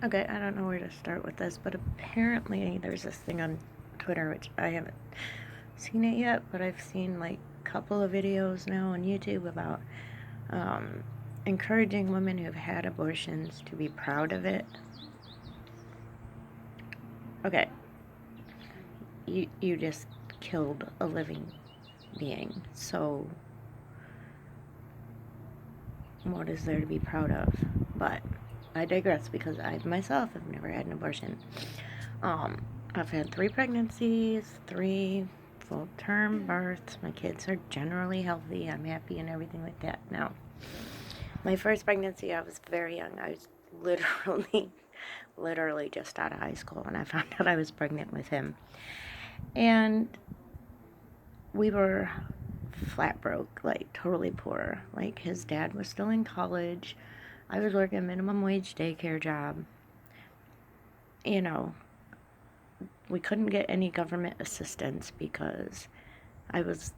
Okay, I don't know where to start with this, but apparently there's this thing on Twitter, which I haven't seen it yet, but I've seen like a couple of videos now on YouTube about um, encouraging women who've had abortions to be proud of it. Okay, you just killed a living being, so what is there to be proud of? But I digress because I myself have never had an abortion. Um, I've had 3 pregnancies, 3 full-term births. My kids are generally healthy. I'm happy and everything like that. Now, my first pregnancy, I was very young. I was literally just out of high school when I found out I was pregnant with him. And we were flat broke, like totally poor. Like his dad was still in college. I was working a minimum wage daycare job. You know, we couldn't get any government assistance because I was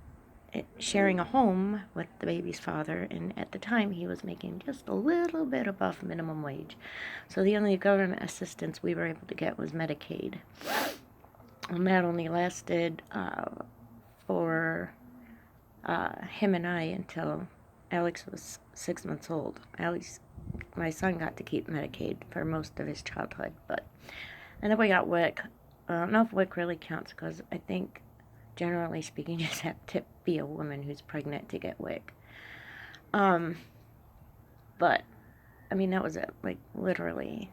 sharing a home with the baby's father, and at the time he was making just a little bit above minimum wage. So the only government assistance we were able to get was Medicaid. And that only lasted for him and I until Alex was 6 months old. Alex, my son, got to keep Medicaid for most of his childhood, but and then we got WIC. I don't know if WIC really counts because I think, generally speaking, you just have to be a woman who's pregnant to get WIC. But I mean, that was it. Like, literally,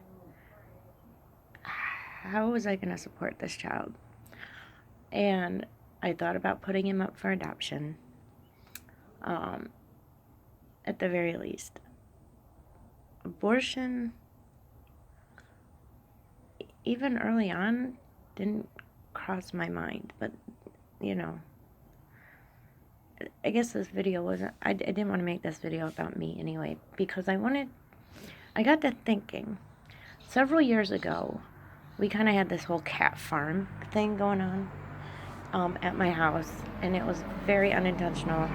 how was I going to support this child? And I thought about putting him up for adoption, um, at the very least. Abortion, even early on, didn't cross my mind. But, you know, I guess this video wasn't, I didn't want to make this video about me anyway, because I got to thinking, several years ago, we kind of had this whole cat farm thing going on at my house, and it was very unintentional.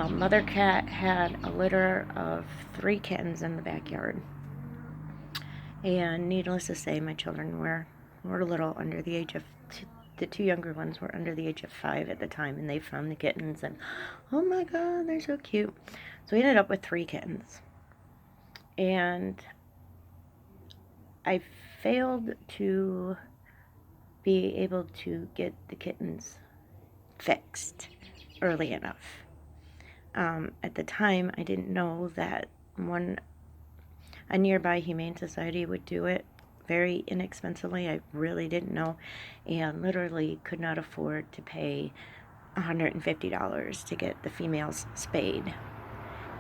Mother cat had a litter of 3 kittens in the backyard, and needless to say, my children were a little under the age of the 2 younger ones were under the age of 5 at the time, and they found the kittens, and oh my god, they're so cute. So we ended up with 3 kittens, and I failed to be able to get the kittens fixed early enough. At the time, I didn't know that a nearby humane society would do it very inexpensively. I really didn't know, and literally could not afford to pay $150 to get the females spayed.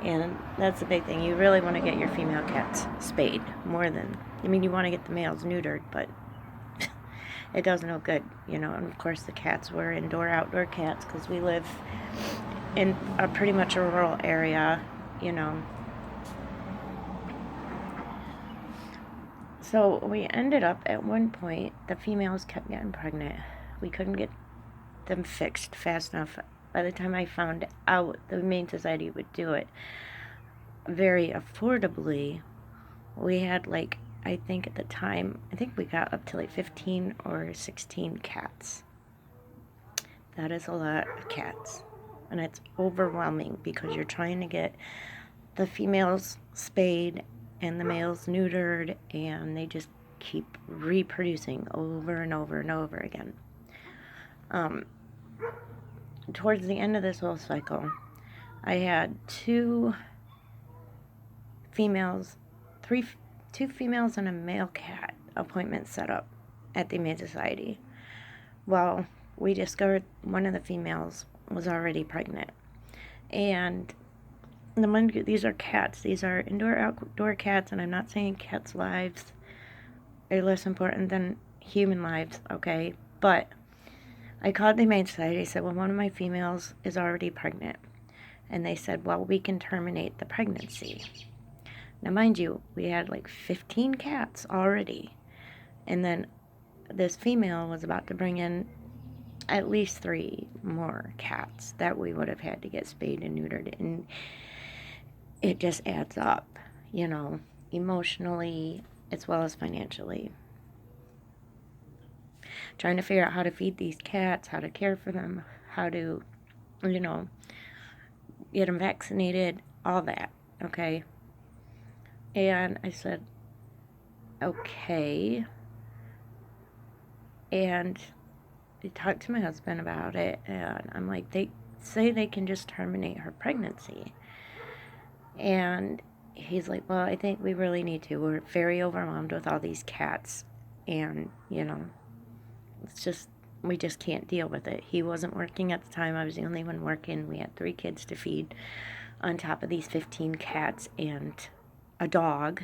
And that's the big thing. You really want to get your female cats spayed more than, I mean, you want to get the males neutered, but it does no good, you know. And of course, the cats were outdoor cats because we live in a pretty much a rural area, you know. So we ended up at one point, the females kept getting pregnant. We couldn't get them fixed fast enough. By the time I found out the Humane Society would do it very affordably, we had like, I think at the time, I think we got up to like 15 or 16 cats. That is a lot of cats. And it's overwhelming because you're trying to get the females spayed and the males neutered, and they just keep reproducing over and over and over again. Towards the end of this whole cycle, I had 2 females, two females and a male cat appointments set up at the Humane Society. Well, we discovered one of the females was already pregnant, and these are cats. These are indoor, outdoor cats, and I'm not saying cats' lives are less important than human lives, okay? But I called the Humane Society. I said, well, one of my females is already pregnant. And they said, well, we can terminate the pregnancy. Now, mind you, we had like 15 cats already. And then this female was about to bring in at least 3 more cats that we would have had to get spayed and neutered. And it just adds up, you know, emotionally, as well as financially. Trying to figure out how to feed these cats, how to care for them, how to, you know, get them vaccinated, all that, okay? And I said, okay. And I talked to my husband about it, and I'm like, they say they can just terminate her pregnancy. And he's like, well, I think we really need to. We're very overwhelmed with all these cats, and, you know, it's just, we just can't deal with it. He wasn't working at the time. I was the only one working. We had 3 kids to feed on top of these 15 cats and a dog.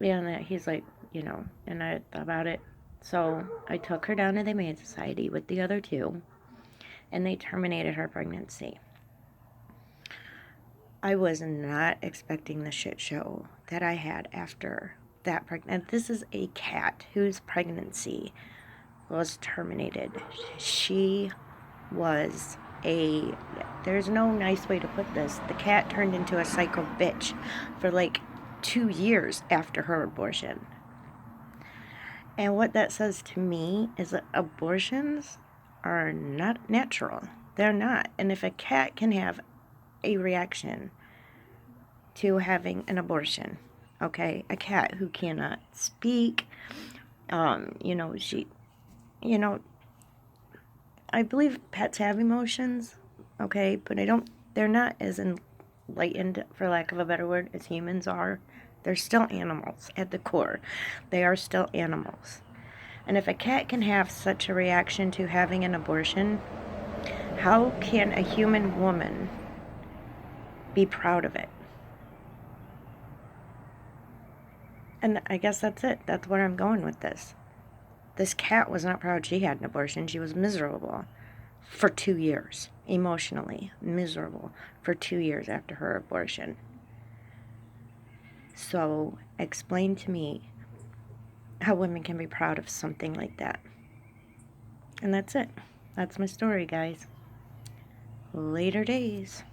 And he's like, you know, and I thought about it. So I took her down to the Humane Society with the other 2, and they terminated her pregnancy. I was not expecting the shit show that I had after that pregnant. This is a cat whose pregnancy was terminated. She was there's no nice way to put this. The cat turned into a psycho bitch for like 2 years after her abortion. And what that says to me is that abortions are not natural. They're not. And if a cat can have a reaction to having an abortion, okay, a cat who cannot speak, you know, I believe pets have emotions, okay, but they're not as enlightened, for lack of a better word, as humans are. They're still animals at the core. They are still animals. And if a cat can have such a reaction to having an abortion, how can a human woman be proud of it? And I guess that's it. That's where I'm going with this. This cat was not proud she had an abortion. She was miserable for 2 years, emotionally miserable for 2 years after her abortion. So explain to me how women can be proud of something like that. And that's it. That's my story, guys. Later days.